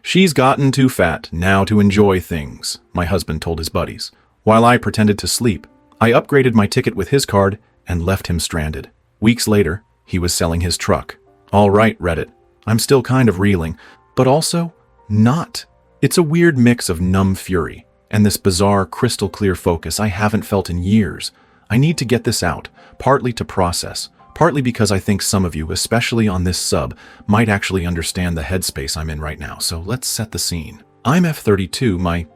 She's gotten too fat now to enjoy things, my husband told his buddies. While I pretended to sleep, I upgraded my ticket with his card and left him stranded. Weeks later, he was selling his truck. All right, Reddit. I'm still kind of reeling, but also not. It's a weird mix of numb fury and this bizarre crystal clear focus I haven't felt in years. I need to get this out, partly to process, partly because I think some of you, especially on this sub, might actually understand the headspace I'm in right now, so let's set the scene. I'm F32, my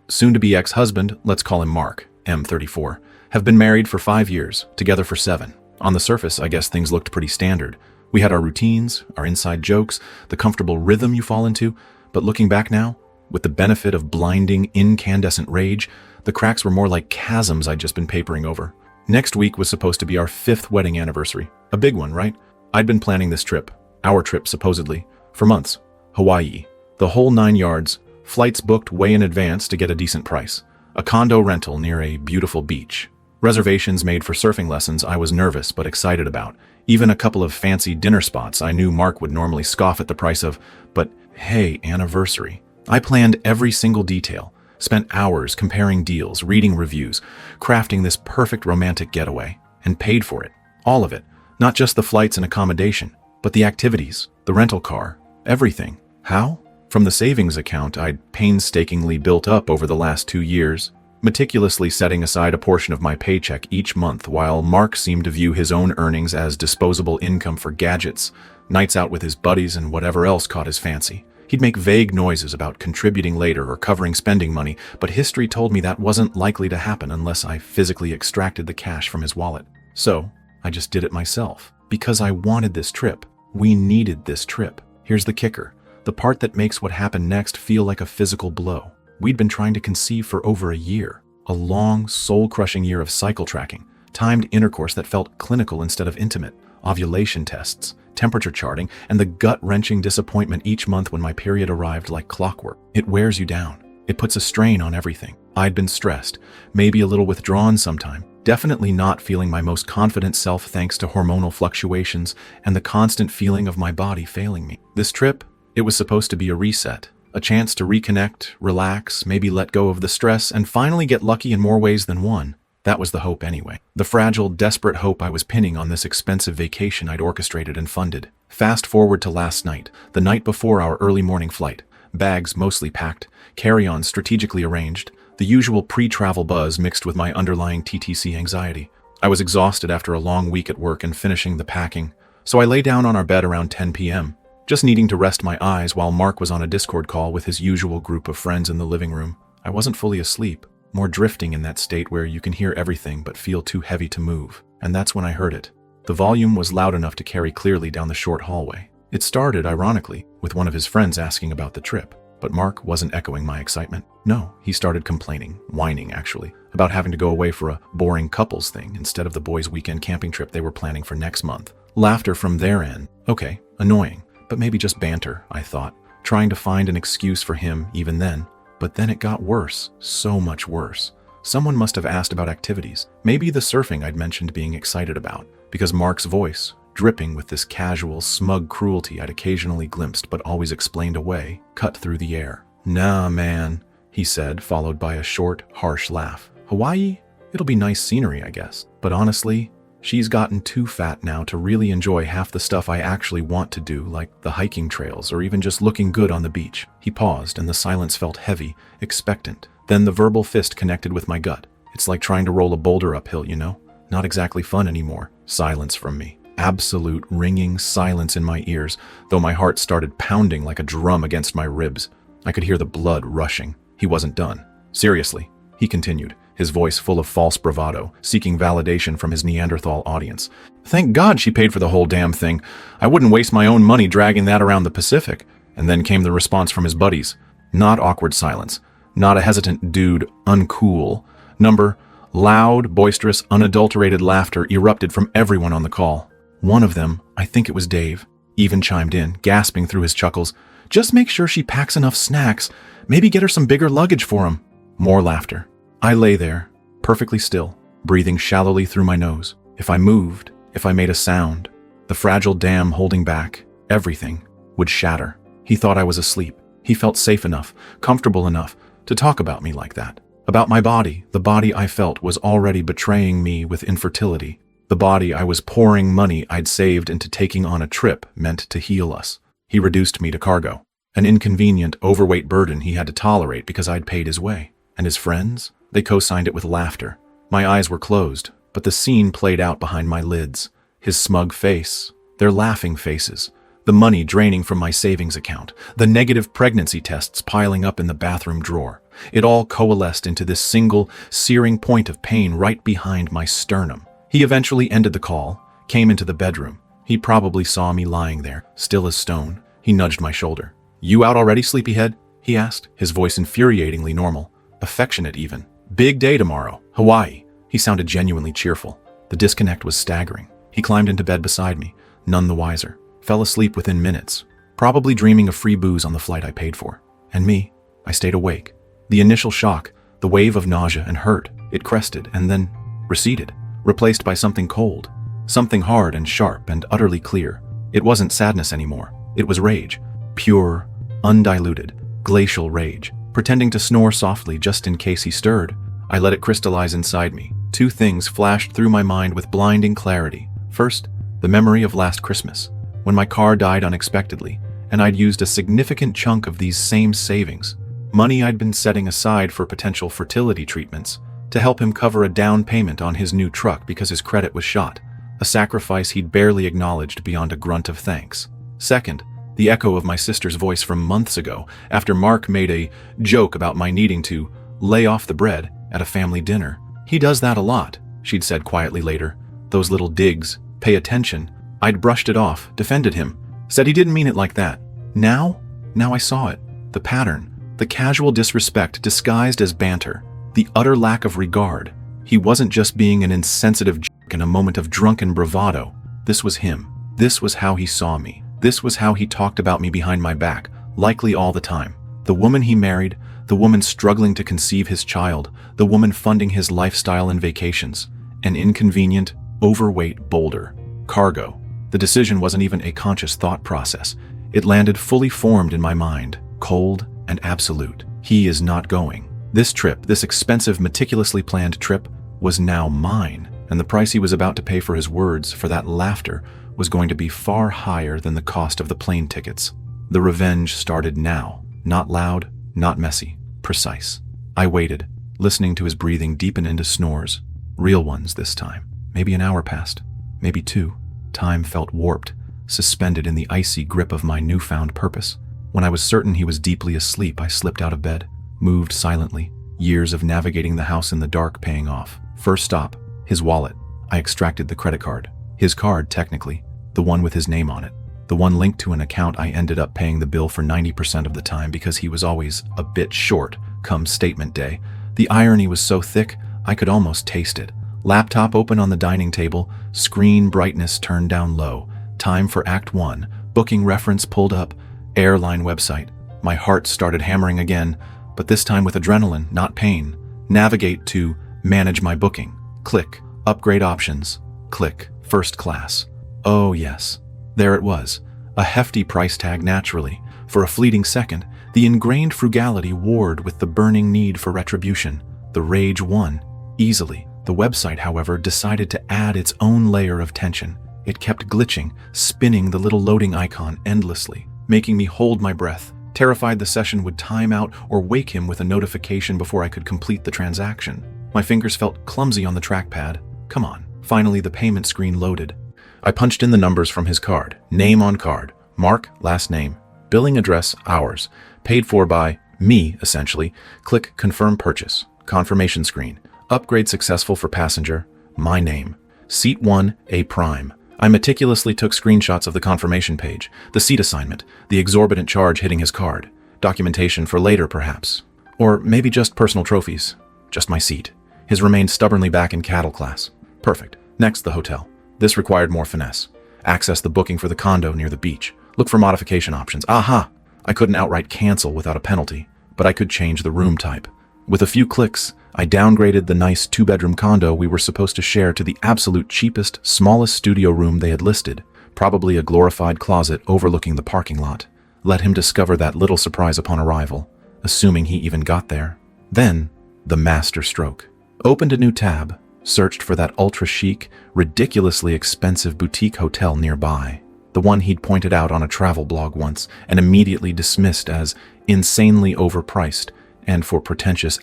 soon-to-be ex-husband, let's call him Mark, M34, have been married for 5 years, together for 7. On the surface, I guess things looked pretty standard. We had our routines, our inside jokes, the comfortable rhythm you fall into, but looking back now, with the benefit of blinding, incandescent rage, the cracks were more like chasms I'd just been papering over. Next week was supposed to be our 5th wedding anniversary. A big one, right? I'd been planning this trip, our trip supposedly, for months. Hawaii. The whole 9 yards, flights booked way in advance to get a decent price. A condo rental near a beautiful beach. Reservations made for surfing lessons I was nervous but excited about. Even a couple of fancy dinner spots I knew Mark would normally scoff at the price of, but hey, anniversary. I planned every single detail, spent hours comparing deals, reading reviews, crafting this perfect romantic getaway, and paid for it. All of it. Not just the flights and accommodation, but the activities, the rental car, everything. How? From the savings account I'd painstakingly built up over the last 2 years, meticulously setting aside a portion of my paycheck each month, while Mark seemed to view his own earnings as disposable income for gadgets, nights out with his buddies, and whatever else caught his fancy. He'd make vague noises about contributing later or covering spending money, but history told me that wasn't likely to happen unless I physically extracted the cash from his wallet. So, I just did it myself. Because I wanted this trip. We needed this trip. Here's the kicker. The part that makes what happened next feel like a physical blow. We'd been trying to conceive for over a year. A long, soul-crushing year of cycle tracking, timed intercourse that felt clinical instead of intimate, ovulation tests, temperature charting, and the gut-wrenching disappointment each month when my period arrived like clockwork. It wears you down. It puts a strain on everything. I'd been stressed, maybe a little withdrawn sometime, definitely not feeling my most confident self thanks to hormonal fluctuations and the constant feeling of my body failing me. This trip, it was supposed to be a reset. A chance to reconnect, relax, maybe let go of the stress, and finally get lucky in more ways than one. That was the hope anyway. The fragile, desperate hope I was pinning on this expensive vacation I'd orchestrated and funded. Fast forward to last night, the night before our early morning flight. Bags mostly packed, carry-ons strategically arranged, the usual pre-travel buzz mixed with my underlying TTC anxiety. I was exhausted after a long week at work and finishing the packing, so I lay down on our bed around 10 p.m., just needing to rest my eyes while Mark was on a Discord call with his usual group of friends in the living room. I wasn't fully asleep, more drifting in that state where you can hear everything but feel too heavy to move. And that's when I heard it. The volume was loud enough to carry clearly down the short hallway. It started, ironically, with one of his friends asking about the trip. But Mark wasn't echoing my excitement. No, he started complaining, whining actually, about having to go away for a boring couples thing instead of the boys' weekend camping trip they were planning for next month. Laughter from their end. Okay, annoying. But maybe just banter, I thought, trying to find an excuse for him even then. But then it got worse, so much worse. Someone must have asked about activities, maybe the surfing I'd mentioned being excited about, because Mark's voice, dripping with this casual, smug cruelty I'd occasionally glimpsed but always explained away, cut through the air. Nah, man, he said, followed by a short, harsh laugh. Hawaii? It'll be nice scenery, I guess. But honestly, she's gotten too fat now to really enjoy half the stuff I actually want to do, like the hiking trails or even just looking good on the beach. He paused, and the silence felt heavy, expectant. Then the verbal fist connected with my gut. It's like trying to roll a boulder uphill, you know? Not exactly fun anymore. Silence from me. Absolute ringing silence in my ears, though my heart started pounding like a drum against my ribs. I could hear the blood rushing. He wasn't done. Seriously, he continued, his voice full of false bravado, seeking validation from his Neanderthal audience. Thank God she paid for the whole damn thing. I wouldn't waste my own money dragging that around the Pacific. And then came the response from his buddies. Not awkward silence. Not a hesitant dude, uncool. Number, loud, boisterous, unadulterated laughter erupted from everyone on the call. One of them, I think it was Dave, even chimed in, gasping through his chuckles. Just make sure she packs enough snacks. Maybe get her some bigger luggage for him. More laughter. I lay there, perfectly still, breathing shallowly through my nose. If I moved, if I made a sound, the fragile dam holding back, everything, would shatter. He thought I was asleep. He felt safe enough, comfortable enough, to talk about me like that. About my body, the body I felt was already betraying me with infertility. The body I was pouring money I'd saved into taking on a trip meant to heal us. He reduced me to cargo, an inconvenient, overweight burden he had to tolerate because I'd paid his way. And his friends? They co-signed it with laughter. My eyes were closed, but the scene played out behind my lids. His smug face, their laughing faces, the money draining from my savings account, the negative pregnancy tests piling up in the bathroom drawer. It all coalesced into this single, searing point of pain right behind my sternum. He eventually ended the call, came into the bedroom. He probably saw me lying there, still as stone. He nudged my shoulder. "You out already, sleepyhead?" he asked, his voice infuriatingly normal, affectionate even. "Big day tomorrow. Hawaii." He sounded genuinely cheerful. The disconnect was staggering. He climbed into bed beside me, none the wiser. Fell asleep within minutes, probably dreaming of free booze on the flight I paid for. And me, I stayed awake. The initial shock, the wave of nausea and hurt, it crested and then receded, replaced by something cold, something hard and sharp and utterly clear. It wasn't sadness anymore. It was rage. Pure, undiluted, glacial rage. Pretending to snore softly just in case he stirred, I let it crystallize inside me. Two things flashed through my mind with blinding clarity. First, the memory of last Christmas, when my car died unexpectedly, and I'd used a significant chunk of these same savings, money I'd been setting aside for potential fertility treatments, to help him cover a down payment on his new truck because his credit was shot, a sacrifice he'd barely acknowledged beyond a grunt of thanks. Second, the echo of my sister's voice from months ago, after Mark made a joke about my needing to lay off the bread at a family dinner. "He does that a lot," she'd said quietly later. Those little digs, pay attention. I'd brushed it off, defended him, said he didn't mean it like that. Now I saw it. The pattern, the casual disrespect disguised as banter, the utter lack of regard. He wasn't just being an insensitive jerk in a moment of drunken bravado. This was him. This was how he saw me. This was how he talked about me behind my back, likely all the time. The woman he married, the woman struggling to conceive his child, the woman funding his lifestyle and vacations. An inconvenient, overweight boulder. Cargo. The decision wasn't even a conscious thought process. It landed fully formed in my mind, cold and absolute. He is not going. This trip, this expensive, meticulously planned trip, was now mine, and the price he was about to pay for his words, for that laughter, was going to be far higher than the cost of the plane tickets. The revenge started now. Not loud, not messy, precise. I waited, listening to his breathing deepen into snores. Real ones this time. Maybe an hour passed. Maybe two. Time felt warped, suspended in the icy grip of my newfound purpose. When I was certain he was deeply asleep, I slipped out of bed, moved silently, years of navigating the house in the dark paying off. First stop, his wallet. I extracted the credit card. His card, technically, the one with his name on it. The one linked to an account I ended up paying the bill for 90% of the time because he was always a bit short come statement day. The irony was so thick, I could almost taste it. Laptop open on the dining table, screen brightness turned down low. Time for Act 1, booking reference pulled up, airline website. My heart started hammering again, but this time with adrenaline, not pain. Navigate to manage my booking. Click, upgrade options. Click, first class. Oh yes, there it was. A hefty price tag naturally. For a fleeting second, the ingrained frugality warred with the burning need for retribution. The rage won, easily. The website, however, decided to add its own layer of tension. It kept glitching, spinning the little loading icon endlessly, making me hold my breath, terrified the session would time out or wake him with a notification before I could complete the transaction. My fingers felt clumsy on the trackpad. Come on. Finally, the payment screen loaded. I punched in the numbers from his card. Name on card. Mark, last name. Billing address, ours. Paid for by me, essentially. Click confirm purchase. Confirmation screen. Upgrade successful for passenger. My name. Seat 1, A prime. I meticulously took screenshots of the confirmation page, the seat assignment, the exorbitant charge hitting his card. Documentation for later, perhaps. Or maybe just personal trophies. Just my seat. His remained stubbornly back in cattle class. Perfect. Next, the hotel. This required more finesse. Access the booking for the condo near the beach. Look for modification options. Aha! I couldn't outright cancel without a penalty, but I could change the room type. With a few clicks, I downgraded the nice 2-bedroom condo we were supposed to share to the absolute cheapest, smallest studio room they had listed, probably a glorified closet overlooking the parking lot. Let him discover that little surprise upon arrival, assuming he even got there. Then, the master stroke. Opened a new tab, searched for that ultra-chic, ridiculously expensive boutique hotel nearby. The one he'd pointed out on a travel blog once and immediately dismissed as insanely overpriced and for pretentious.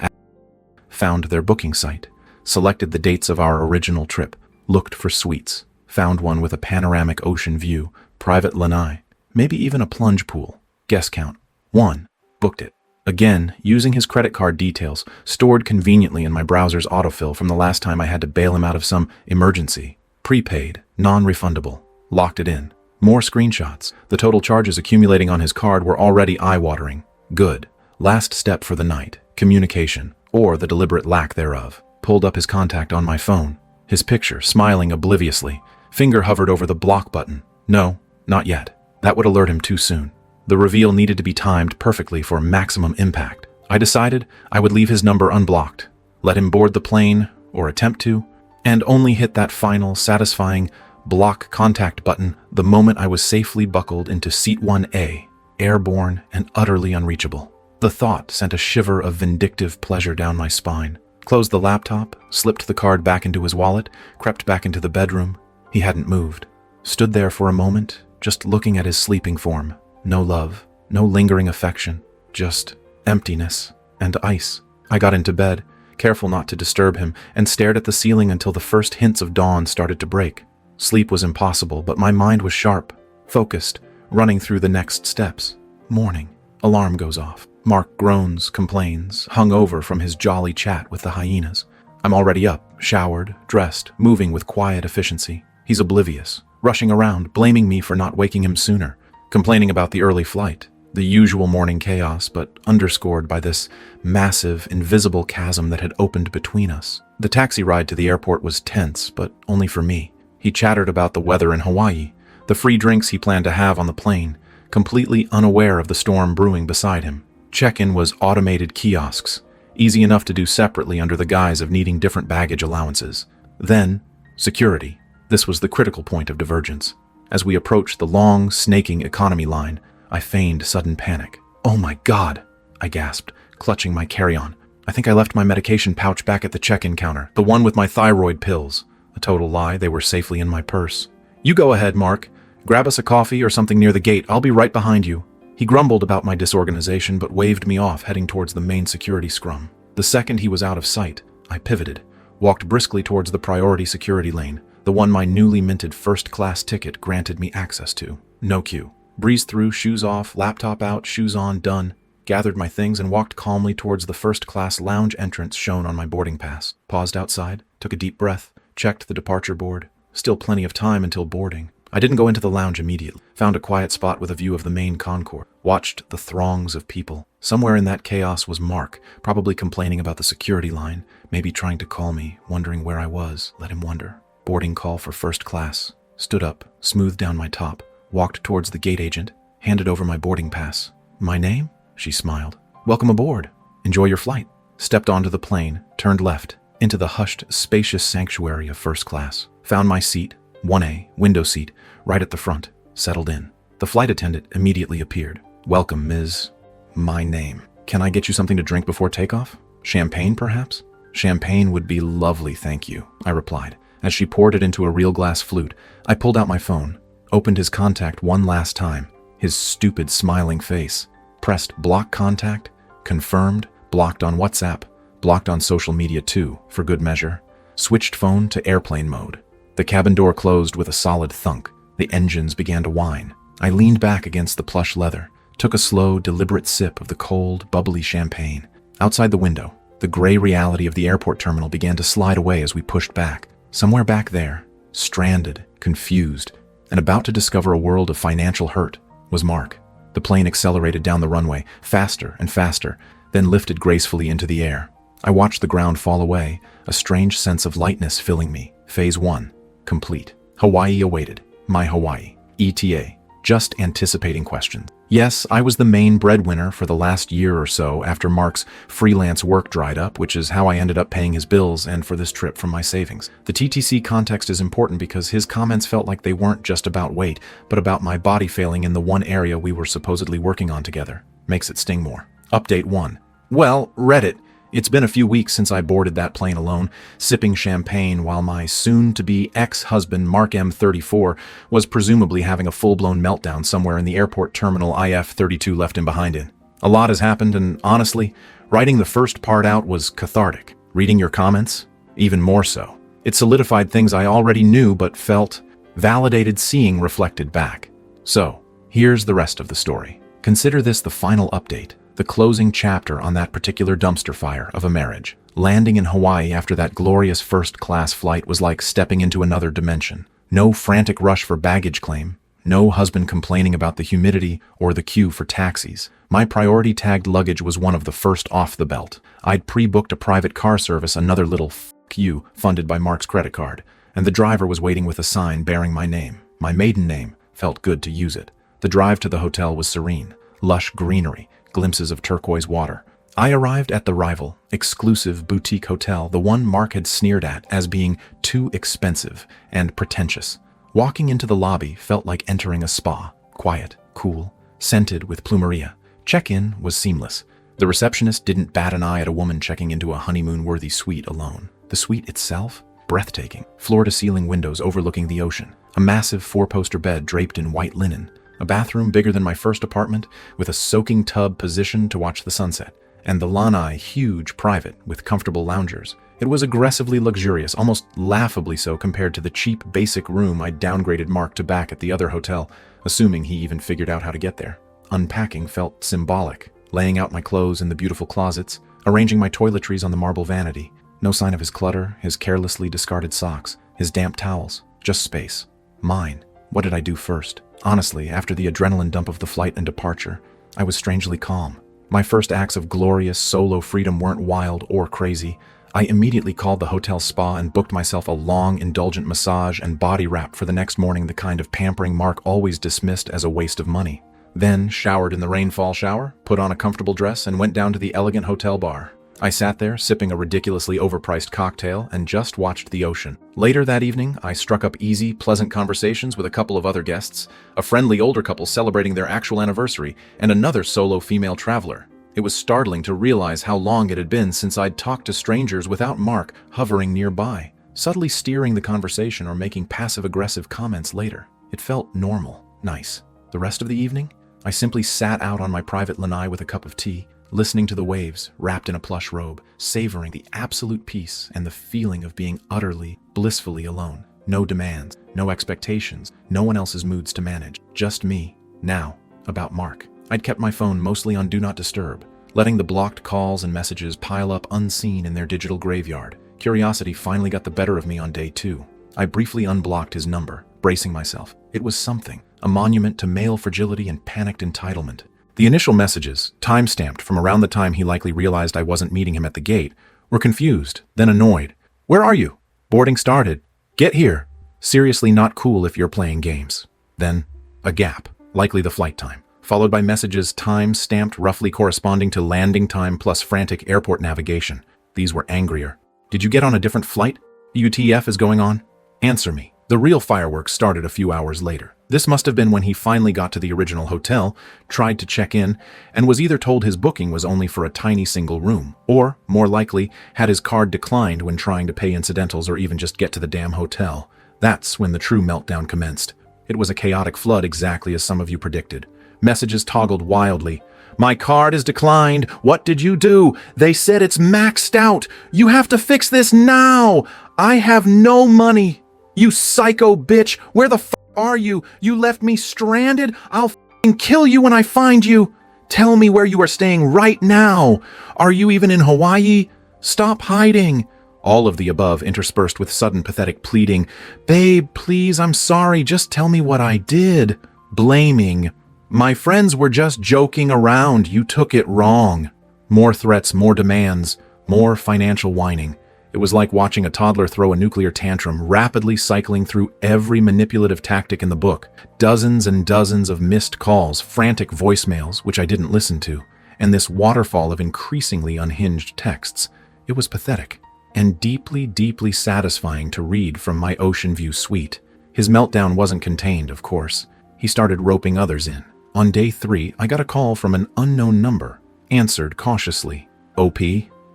Found their booking site, selected the dates of our original trip, looked for suites, found one with a panoramic ocean view, private lanai, maybe even a plunge pool. Guest count 1. Booked it. Again, using his credit card details, stored conveniently in my browser's autofill from the last time I had to bail him out of some emergency. Prepaid, non-refundable. Locked it in. More screenshots. The total charges accumulating on his card were already eye-watering. Good. Last step for the night. Communication, or the deliberate lack thereof. Pulled up his contact on my phone. His picture, smiling obliviously. Finger hovered over the block button. No, not yet. That would alert him too soon. The reveal needed to be timed perfectly for maximum impact. I decided I would leave his number unblocked, let him board the plane, or attempt to, and only hit that final, satisfying block contact button the moment I was safely buckled into seat 1A, airborne and utterly unreachable. The thought sent a shiver of vindictive pleasure down my spine. Closed the laptop, slipped the card back into his wallet, crept back into the bedroom. He hadn't moved. Stood there for a moment, just looking at his sleeping form. No love, no lingering affection, just emptiness and ice. I got into bed, careful not to disturb him, and stared at the ceiling until the first hints of dawn started to break. Sleep was impossible, but my mind was sharp, focused, running through the next steps. Morning. Alarm goes off. Mark groans, complains, hung over from his jolly chat with the hyenas. I'm already up, showered, dressed, moving with quiet efficiency. He's oblivious, rushing around, blaming me for not waking him sooner. Complaining about the early flight, the usual morning chaos, but underscored by this massive, invisible chasm that had opened between us. The taxi ride to the airport was tense, but only for me. He chattered about the weather in Hawaii, the free drinks he planned to have on the plane, completely unaware of the storm brewing beside him. Check-in was automated kiosks, easy enough to do separately under the guise of needing different baggage allowances. Then, security. This was the critical point of divergence. As we approached the long, snaking economy line, I feigned sudden panic. "Oh my God," I gasped, clutching my carry-on. "I think I left my medication pouch back at the check-in counter, the one with my thyroid pills." A total lie, they were safely in my purse. "You go ahead, Mark. Grab us a coffee or something near the gate. I'll be right behind you." He grumbled about my disorganization, but waved me off, heading towards the main security scrum. The second he was out of sight, I pivoted, walked briskly towards the priority security lane, the one my newly minted first-class ticket granted me access to. No queue. Breezed through, shoes off, laptop out, shoes on, done. Gathered my things and walked calmly towards the first-class lounge entrance shown on my boarding pass. Paused outside, took a deep breath, checked the departure board. Still plenty of time until boarding. I didn't go into the lounge immediately. Found a quiet spot with a view of the main concourse. Watched the throngs of people. Somewhere in that chaos was Mark, probably complaining about the security line, maybe trying to call me, wondering where I was. Let him wonder. Boarding call for first class. Stood up, smoothed down my top, walked towards the gate agent, handed over my boarding pass. "My name?" She smiled. "Welcome aboard. Enjoy your flight." Stepped onto the plane, turned left, into the hushed, spacious sanctuary of first class. Found my seat, 1A, window seat, right at the front. Settled in. The flight attendant immediately appeared. "Welcome, Ms. My name. Can I get you something to drink before takeoff? Champagne, perhaps?" "Champagne would be lovely, thank you," I replied. As she poured it into a real glass flute, I pulled out my phone, opened his contact one last time, his stupid smiling face, pressed block contact, confirmed, blocked on WhatsApp, blocked on social media too, for good measure, switched phone to airplane mode. The cabin door closed with a solid thunk. The engines began to whine. I leaned back against the plush leather, took a slow, deliberate sip of the cold, bubbly champagne. Outside the window, the gray reality of the airport terminal began to slide away as we pushed back. Somewhere back there, stranded, confused, and about to discover a world of financial hurt, was Mark. The plane accelerated down the runway, faster and faster, then lifted gracefully into the air. I watched the ground fall away, a strange sense of lightness filling me. Phase 1, complete. Hawaii awaited. My Hawaii. ETA. just anticipating questions. Yes, I was the main breadwinner for the last year or so after Mark's freelance work dried up, which is how I ended up paying his bills and for this trip from my savings. The TTC context is important because his comments felt like they weren't just about weight, but about my body failing in the one area we were supposedly working on together. Makes it sting more. Update 1. Well, Reddit. It's been a few weeks since I boarded that plane alone, sipping champagne while my soon-to-be ex-husband Mark M34 was presumably having a full-blown meltdown somewhere in the airport terminal IF-32 left him behind in. A lot has happened, and honestly, writing the first part out was cathartic. Reading your comments? Even more so. It solidified things I already knew but felt validated seeing reflected back. So, here's the rest of the story. Consider this the final update. The closing chapter on that particular dumpster fire of a marriage. Landing in Hawaii after that glorious first-class flight was like stepping into another dimension. No frantic rush for baggage claim. No husband complaining about the humidity or the queue for taxis. My priority-tagged luggage was one of the first off the belt. I'd pre-booked a private car service, another little f*** you, funded by Mark's credit card, and the driver was waiting with a sign bearing my name. My maiden name. Felt good to use it. The drive to the hotel was serene. Lush greenery. Glimpses of turquoise water. I arrived at the rival, exclusive boutique hotel, the one Mark had sneered at as being too expensive and pretentious. Walking into the lobby felt like entering a spa. Quiet, cool, scented with plumeria. Check-in was seamless. The receptionist didn't bat an eye at a woman checking into a honeymoon-worthy suite alone. The suite itself? Breathtaking. Floor-to-ceiling windows overlooking the ocean. A massive four-poster bed draped in white linen. A bathroom bigger than my first apartment, with a soaking tub positioned to watch the sunset, and the lanai huge private with comfortable loungers. It was aggressively luxurious, almost laughably so compared to the cheap basic room I'd downgraded Mark to back at the other hotel, assuming he even figured out how to get there. Unpacking felt symbolic, laying out my clothes in the beautiful closets, arranging my toiletries on the marble vanity. No sign of his clutter, his carelessly discarded socks, his damp towels, just space. Mine. What did I do first? Honestly, after the adrenaline dump of the flight and departure, I was strangely calm. My first acts of glorious solo freedom weren't wild or crazy. I immediately called the hotel spa and booked myself a long, indulgent massage and body wrap for the next morning, the kind of pampering Mark always dismissed as a waste of money. Then showered in the rainfall shower, put on a comfortable dress, and went down to the elegant hotel bar. I sat there, sipping a ridiculously overpriced cocktail, and just watched the ocean. Later that evening, I struck up easy, pleasant conversations with a couple of other guests, a friendly older couple celebrating their actual anniversary, and another solo female traveler. It was startling to realize how long it had been since I'd talked to strangers without Mark hovering nearby, subtly steering the conversation or making passive-aggressive comments later. It felt normal, nice. The rest of the evening, I simply sat out on my private lanai with a cup of tea, listening to the waves, wrapped in a plush robe, savoring the absolute peace and the feeling of being utterly, blissfully alone. No demands, no expectations, no one else's moods to manage. Just me. Now, about Mark. I'd kept my phone mostly on Do Not Disturb, letting the blocked calls and messages pile up unseen in their digital graveyard. Curiosity finally got the better of me on day 2. I briefly unblocked his number, bracing myself. It was something, a monument to male fragility and panicked entitlement. The initial messages, time-stamped from around the time he likely realized I wasn't meeting him at the gate, were confused, then annoyed. "Where are you? Boarding started. Get here. Seriously not cool if you're playing games." Then, a gap, likely the flight time, followed by messages time-stamped roughly corresponding to landing time plus frantic airport navigation. These were angrier. "Did you get on a different flight? UTF is going on? Answer me." The real fireworks started a few hours later. This must have been when he finally got to the original hotel, tried to check in, and was either told his booking was only for a tiny single room, or, more likely, had his card declined when trying to pay incidentals or even just get to the damn hotel. That's when the true meltdown commenced. It was a chaotic flood exactly as some of you predicted. Messages toggled wildly. "My card is declined. What did you do? They said it's maxed out. You have to fix this now. I have no money. You psycho bitch. Where the f*** are you? You left me stranded? I'll f***ing kill you when I find you. Tell me where you are staying right now. Are you even in Hawaii? Stop hiding." All of the above interspersed with sudden pathetic pleading. "Babe, please, I'm sorry. Just tell me what I did." Blaming. "My friends were just joking around. You took it wrong." More threats, more demands, more financial whining. It was like watching a toddler throw a nuclear tantrum, rapidly cycling through every manipulative tactic in the book. Dozens and dozens of missed calls, frantic voicemails, which I didn't listen to, and this waterfall of increasingly unhinged texts. It was pathetic, and deeply, deeply satisfying to read from my Ocean View suite. His meltdown wasn't contained, of course. He started roping others in. On day 3, I got a call from an unknown number. Answered cautiously. OP,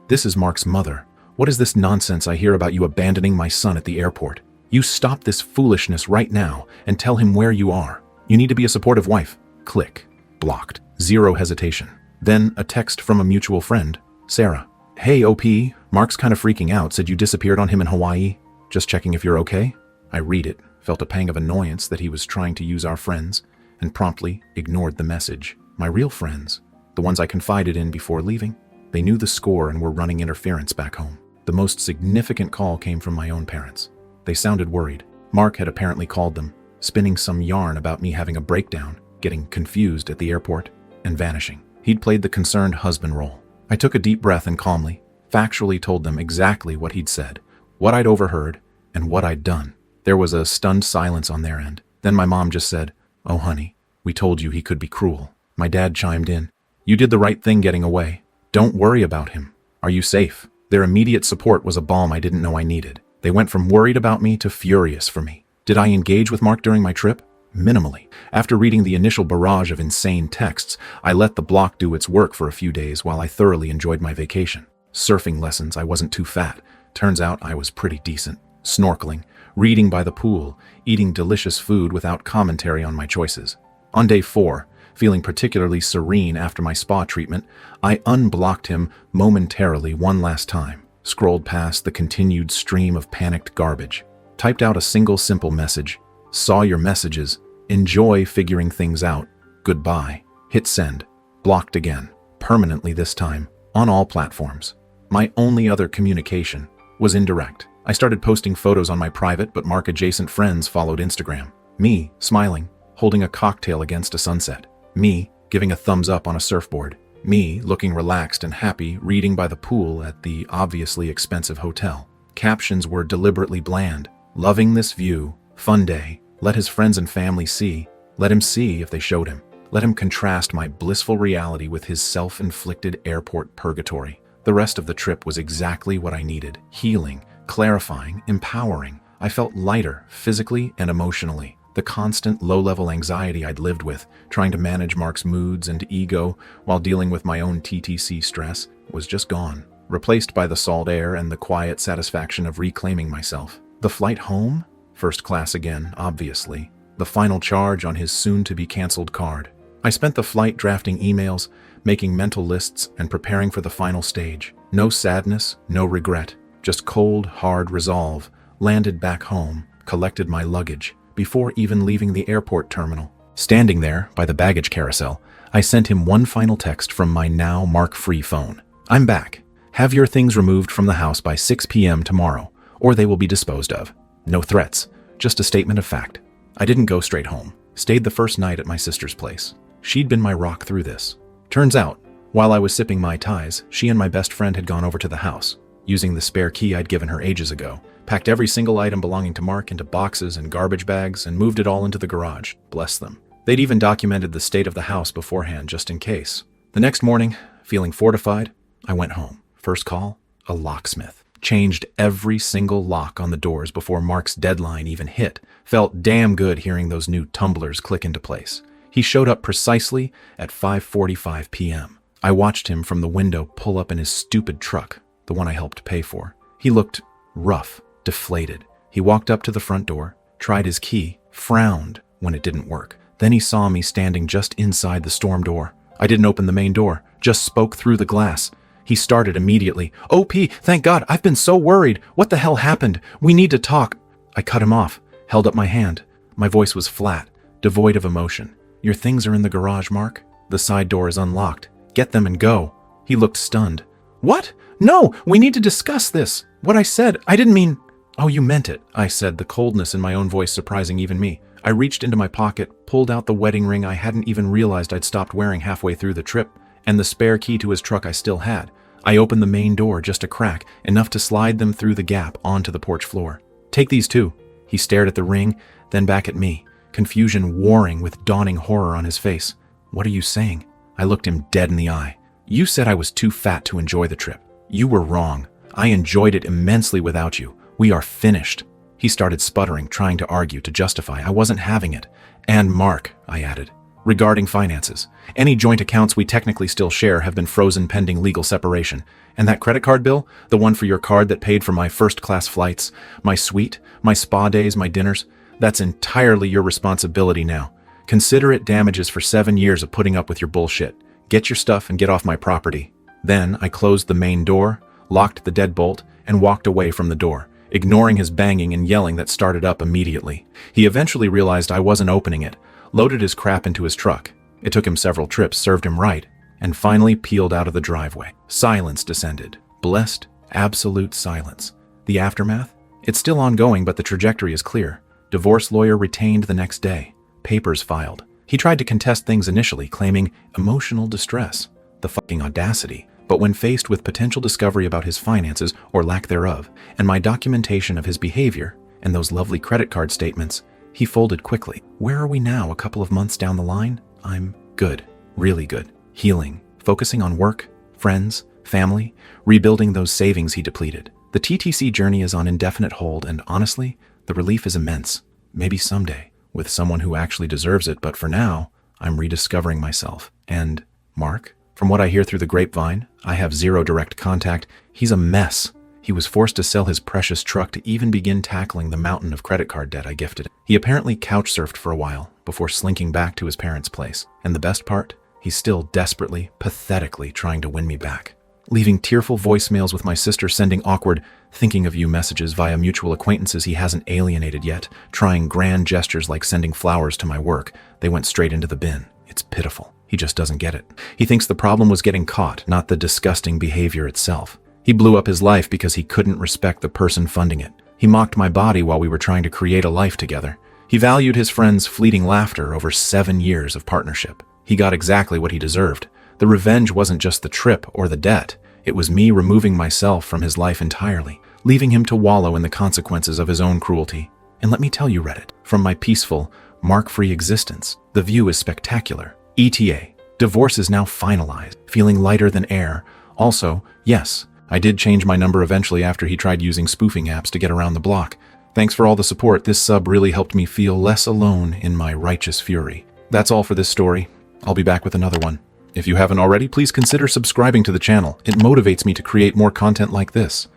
this is Mark's mother. What is this nonsense I hear about you abandoning my son at the airport? You stop this foolishness right now and tell him where you are. You need to be a supportive wife. Click. Blocked. Zero hesitation. Then a text from a mutual friend, Sarah. Hey OP, Mark's kind of freaking out, said you disappeared on him in Hawaii. Just checking if you're okay? I read it, felt a pang of annoyance that he was trying to use our friends, and promptly ignored the message. My real friends, the ones I confided in before leaving, they knew the score and were running interference back home. The most significant call came from my own parents. They sounded worried. Mark had apparently called them, spinning some yarn about me having a breakdown, getting confused at the airport, and vanishing. He'd played the concerned husband role. I took a deep breath and calmly, factually told them exactly what he'd said, what I'd overheard, and what I'd done. There was a stunned silence on their end. Then my mom just said, "Oh honey, we told you he could be cruel." My dad chimed in, "You did the right thing getting away. Don't worry about him. Are you safe?" Their immediate support was a balm I didn't know I needed. They went from worried about me to furious for me. Did I engage with Mark during my trip? Minimally. After reading the initial barrage of insane texts, I let the block do its work for a few days while I thoroughly enjoyed my vacation. Surfing lessons, I wasn't too fat. Turns out I was pretty decent. Snorkeling, reading by the pool, eating delicious food without commentary on my choices. On day 4, feeling particularly serene after my spa treatment, I unblocked him momentarily one last time, scrolled past the continued stream of panicked garbage, typed out a single simple message, "Saw your messages, enjoy figuring things out, goodbye," hit send, blocked again, permanently this time, on all platforms. My only other communication was indirect. I started posting photos on my private but Mark-adjacent friends followed Instagram. Me, smiling, holding a cocktail against a sunset. Me, giving a thumbs up on a surfboard. Me, looking relaxed and happy, reading by the pool at the obviously expensive hotel. Captions were deliberately bland. Loving this view, fun day, let his friends and family see. Let him see if they showed him. Let him contrast my blissful reality with his self-inflicted airport purgatory. The rest of the trip was exactly what I needed. Healing, clarifying, empowering. I felt lighter, physically and emotionally. The constant low-level anxiety I'd lived with, trying to manage Mark's moods and ego while dealing with my own TTC stress, was just gone, replaced by the salt air and the quiet satisfaction of reclaiming myself. The flight home? First class again, obviously. The final charge on his soon-to-be-canceled card. I spent the flight drafting emails, making mental lists, and preparing for the final stage. No sadness, no regret, just cold, hard resolve. Landed back home, collected my luggage. Before even leaving the airport terminal. Standing there, by the baggage carousel, I sent him one final text from my now Mark-free phone. "I'm back. Have your things removed from the house by 6 p.m. tomorrow, or they will be disposed of." No threats, just a statement of fact. I didn't go straight home. Stayed the first night at my sister's place. She'd been my rock through this. Turns out, while I was sipping Mai Tais, she and my best friend had gone over to the house, using the spare key I'd given her ages ago. Packed every single item belonging to Mark into boxes and garbage bags and moved it all into the garage. Bless them. They'd even documented the state of the house beforehand just in case. The next morning, feeling fortified, I went home. First call, a locksmith. Changed every single lock on the doors before Mark's deadline even hit. Felt damn good hearing those new tumblers click into place. He showed up precisely at 5:45 p.m. I watched him from the window pull up in his stupid truck, the one I helped pay for. He looked rough. Deflated. He walked up to the front door, tried his key, frowned when it didn't work. Then he saw me standing just inside the storm door. I didn't open the main door, just spoke through the glass. He started immediately. "OP, thank God, I've been so worried. What the hell happened? We need to talk." I cut him off, held up my hand. My voice was flat, devoid of emotion. "Your things are in the garage, Mark. The side door is unlocked. Get them and go." He looked stunned. "What? No, we need to discuss this. What I said, I didn't mean..." "Oh, you meant it," I said, the coldness in my own voice surprising even me. I reached into my pocket, pulled out the wedding ring I hadn't even realized I'd stopped wearing halfway through the trip, and the spare key to his truck I still had. I opened the main door just a crack, enough to slide them through the gap onto the porch floor. "Take these too." He stared at the ring, then back at me, confusion warring with dawning horror on his face. "What are you saying?" I looked him dead in the eye. "You said I was too fat to enjoy the trip. You were wrong. I enjoyed it immensely without you. We are finished." He started sputtering, trying to argue, to justify I wasn't having it. "And Mark," I added, "regarding finances. Any joint accounts we technically still share have been frozen pending legal separation. And that credit card bill, the one for your card that paid for my first-class flights, my suite, my spa days, my dinners, that's entirely your responsibility now. Consider it damages for 7 years of putting up with your bullshit. Get your stuff and get off my property." Then I closed the main door, locked the deadbolt, and walked away from the door, ignoring his banging and yelling that started up immediately. He eventually realized I wasn't opening it, loaded his crap into his truck. It took him several trips, served him right, and finally peeled out of the driveway. Silence descended. Blessed, absolute silence. The aftermath? It's still ongoing, but the trajectory is clear. Divorce lawyer retained the next day. Papers filed. He tried to contest things initially, claiming emotional distress. The fucking audacity. But when faced with potential discovery about his finances, or lack thereof, and my documentation of his behavior, and those lovely credit card statements, he folded quickly. Where are we now, a couple of months down the line? I'm good. Really good. Healing. Focusing on work, friends, family, rebuilding those savings he depleted. The TTC journey is on indefinite hold, and honestly, the relief is immense. Maybe someday, with someone who actually deserves it, but for now, I'm rediscovering myself. And Mark? From what I hear through the grapevine, I have zero direct contact. He's a mess. He was forced to sell his precious truck to even begin tackling the mountain of credit card debt I gifted him. He apparently couch surfed for a while before slinking back to his parents' place. And the best part? He's still desperately, pathetically trying to win me back. Leaving tearful voicemails with my sister, sending awkward thinking of you messages via mutual acquaintances he hasn't alienated yet, trying grand gestures like sending flowers to my work. They went straight into the bin. It's pitiful. He just doesn't get it. He thinks the problem was getting caught, not the disgusting behavior itself. He blew up his life because he couldn't respect the person funding it. He mocked my body while we were trying to create a life together. He valued his friend's fleeting laughter over 7 years of partnership. He got exactly what he deserved. The revenge wasn't just the trip or the debt. It was me removing myself from his life entirely, leaving him to wallow in the consequences of his own cruelty. And let me tell you, Reddit, from my peaceful, mark-free existence, the view is spectacular. ETA. Divorce is now finalized, feeling lighter than air. Also, yes, I did change my number eventually after he tried using spoofing apps to get around the block. Thanks for all the support. This sub really helped me feel less alone in my righteous fury. That's all for this story. I'll be back with another one. If you haven't already, please consider subscribing to the channel. It motivates me to create more content like this.